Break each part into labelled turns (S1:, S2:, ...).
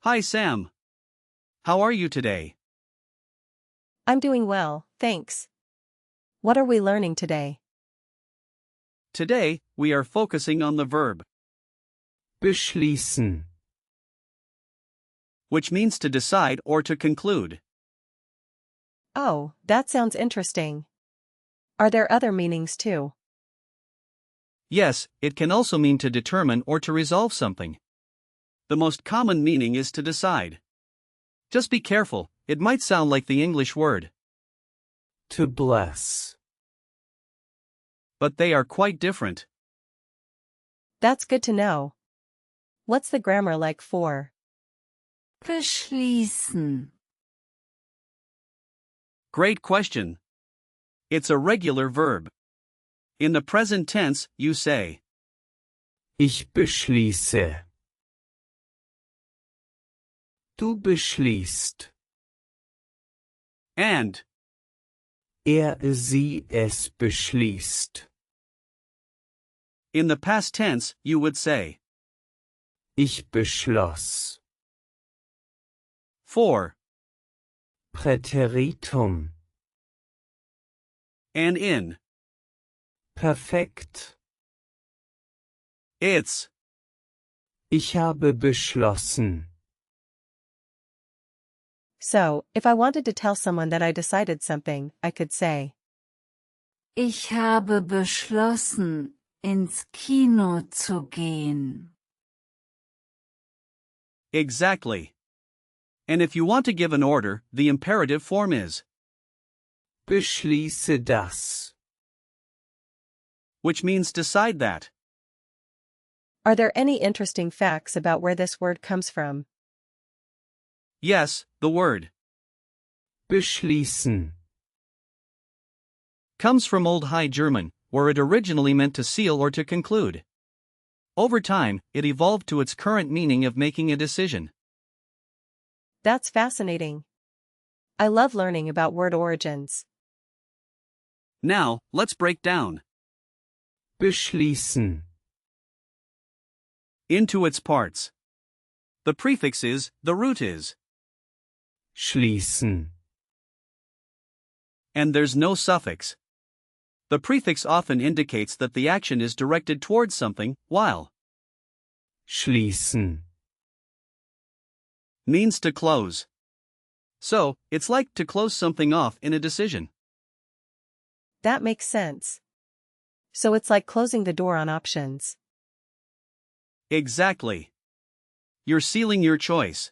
S1: Hi Sam. How are you today?
S2: I'm doing well, thanks. What are we learning today?
S1: Today, we are focusing on the verb,
S3: beschließen,
S1: which means to decide or to conclude.
S2: Oh, that sounds interesting. Are there other meanings too?
S1: Yes, it can also mean to determine or to resolve something. The most common meaning is to decide. Just be careful, it might sound like the English word,
S3: to bless,
S1: but they are quite different.
S2: That's good to know. What's the grammar like for
S4: beschließen?
S1: Great question. It's a regular verb. In the present tense, you say,
S3: ich beschließe. Du beschließt.
S1: and.
S3: Sie, es beschließt.
S1: In the past tense, you would say,
S3: Ich beschloss.
S1: for.
S3: Präteritum.
S1: And in.
S3: Perfekt.
S1: It's.
S3: Ich habe beschlossen.
S2: So, if I wanted to tell someone that I decided something, I could say,
S4: Ich habe beschlossen, ins Kino zu gehen.
S1: Exactly. And if you want to give an order, the imperative form is,
S3: Beschließe das.
S1: which means decide that.
S2: Are there any interesting facts about where this word comes from?
S1: Yes, the word
S3: Beschließen.
S1: comes from Old High German, where it originally meant to seal or to conclude. Over time, it evolved to its current meaning of making a decision.
S2: That's fascinating. I love learning about word origins.
S1: Now, let's break down
S3: Beschließen.
S1: into its parts. The prefix is, the root is,
S3: Schließen.
S1: and there's no suffix. The prefix often indicates that the action is directed towards something, while
S3: Schließen.
S1: means to close. So, it's like to close something off in a decision.
S2: That makes sense. So it's like closing the door on options.
S1: Exactly. You're sealing your choice.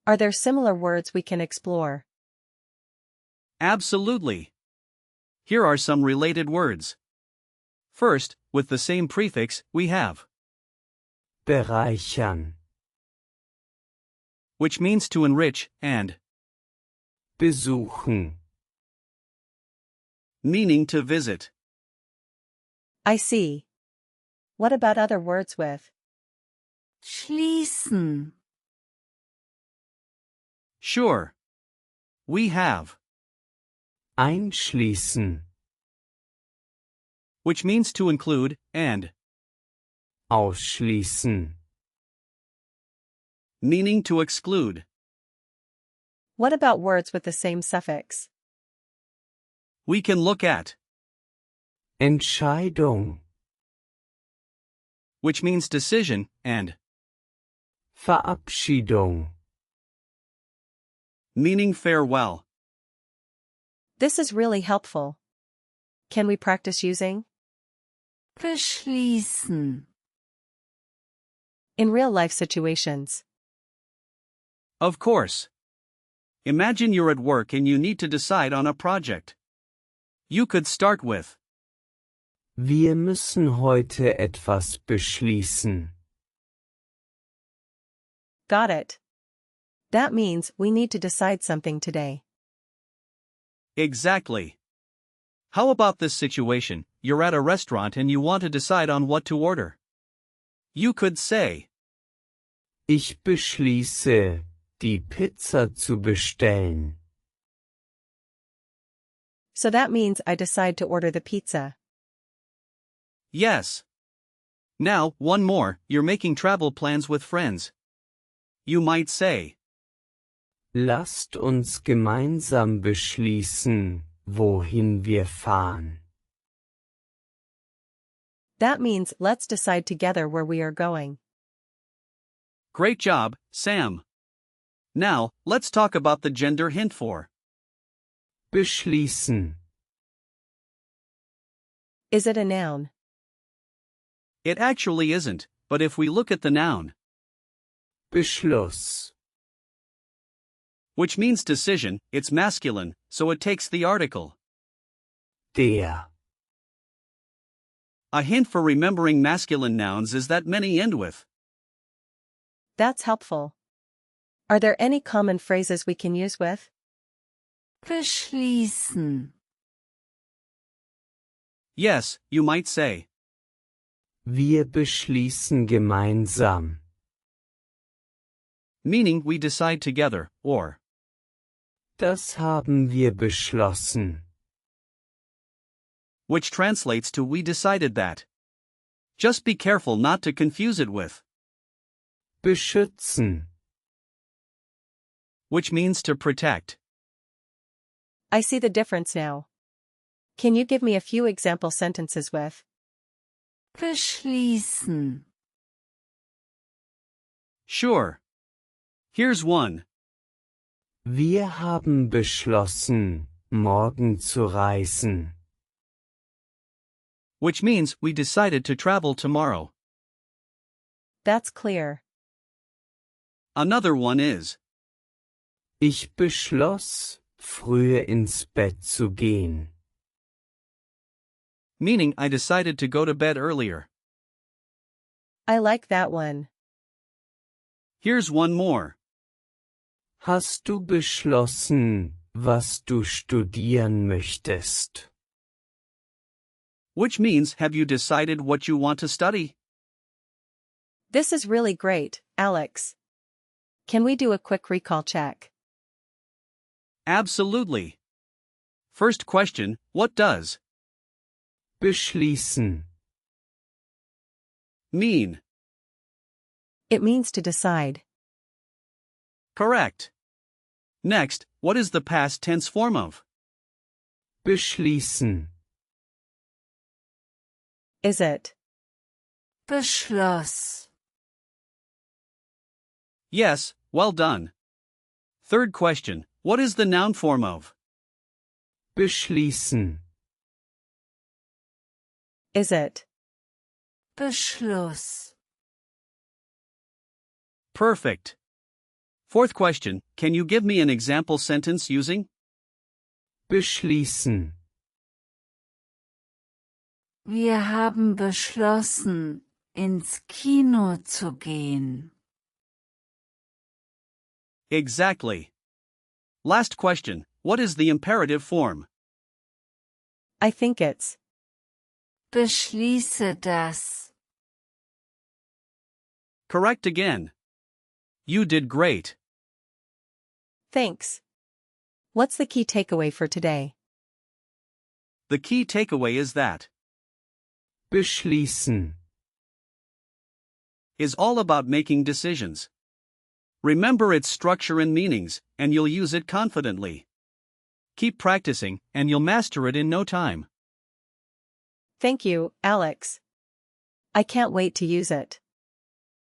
S2: Are there similar words we can explore?
S1: Absolutely. Here are some related words. First, with the same prefix, we have,
S3: Bereichern.
S1: which means to enrich, and,
S3: Besuchen.
S1: meaning to visit.
S2: I see. What about other words with
S4: Schließen.
S1: Sure. We have,
S3: Einschließen.
S1: which means to include, and,
S3: Ausschließen.
S1: meaning to exclude.
S2: What about words with the same suffix?
S1: We can look at,
S3: Entscheidung.
S1: which means decision, and,
S3: Verabschiedung.
S1: Meaning farewell.
S2: This is really helpful. Can we practice using?
S4: beschließen,
S2: In real-life situations.
S1: Of course. Imagine you're at work and you need to decide on a project. You could start with,
S3: Wir müssen heute etwas beschließen.
S2: Got it. That means we need to decide something today.
S1: exactly. How about this situation? You're at a restaurant and you want to decide on what to order. You could say,
S3: Ich beschließe, die Pizza zu bestellen.
S2: So that means I decide to order the pizza.
S1: yes. Now, one more, you're making travel plans with friends. You might say,
S3: Lasst uns gemeinsam beschließen, wohin wir fahren.
S2: That means let's decide together where we are going.
S1: great job, Sam. Now, let's talk about the gender hint for.
S3: Beschließen.
S2: Is it a noun?
S1: It actually isn't, but if we look at the noun,
S3: Beschluss.
S1: which means decision, it's masculine, so it takes the article.
S3: Der.
S1: A hint for remembering masculine nouns is that many end with.
S2: That's helpful. Are there any common phrases we can use with?
S4: beschließen,
S1: Yes, you might say,
S3: Wir beschließen gemeinsam.
S1: meaning we decide together, or
S3: Das haben wir beschlossen.
S1: which translates to we decided that. Just be careful not to confuse it with,
S3: Beschützen.
S1: which means to protect.
S2: I see the difference now. Can you give me a few example sentences with?
S4: beschließen,
S1: Sure. Here's one.
S3: Wir haben beschlossen, morgen zu reisen.
S1: Which means we decided to travel tomorrow.
S2: That's clear.
S1: Another one is,
S3: Ich beschloss, früher ins Bett zu gehen.
S1: meaning I decided to go to bed earlier.
S2: I like that one.
S1: Here's one more.
S3: Hast du beschlossen, was du studieren möchtest?
S1: Which means have you decided what you want to study?
S2: This is really great, Alex. Can we do a quick recall check?
S1: Absolutely. First question, what does
S3: Beschließen.
S1: mean?
S2: It means to decide.
S1: Correct. Next, what is the past tense form of?
S3: Beschließen.
S2: Is it?
S4: beschloss,
S1: Yes, well done. Third question, what is the noun form of?
S3: Beschließen.
S2: Is it?
S4: Beschluss,
S1: Perfect. Fourth question, can you give me an example sentence using?
S3: Beschließen.
S4: wir haben beschlossen, ins Kino zu gehen.
S1: Exactly. Last question, what is the imperative form?
S2: I think it's.
S4: Beschließe das.
S1: Correct again. You did great.
S2: Thanks. What's the key takeaway for today?
S1: The key takeaway is that
S3: Beschließen.
S1: is all about making decisions. Remember its structure and meanings, and you'll use it confidently. Keep practicing, and you'll master it in no time.
S2: Thank you, Alex. I can't wait to use it.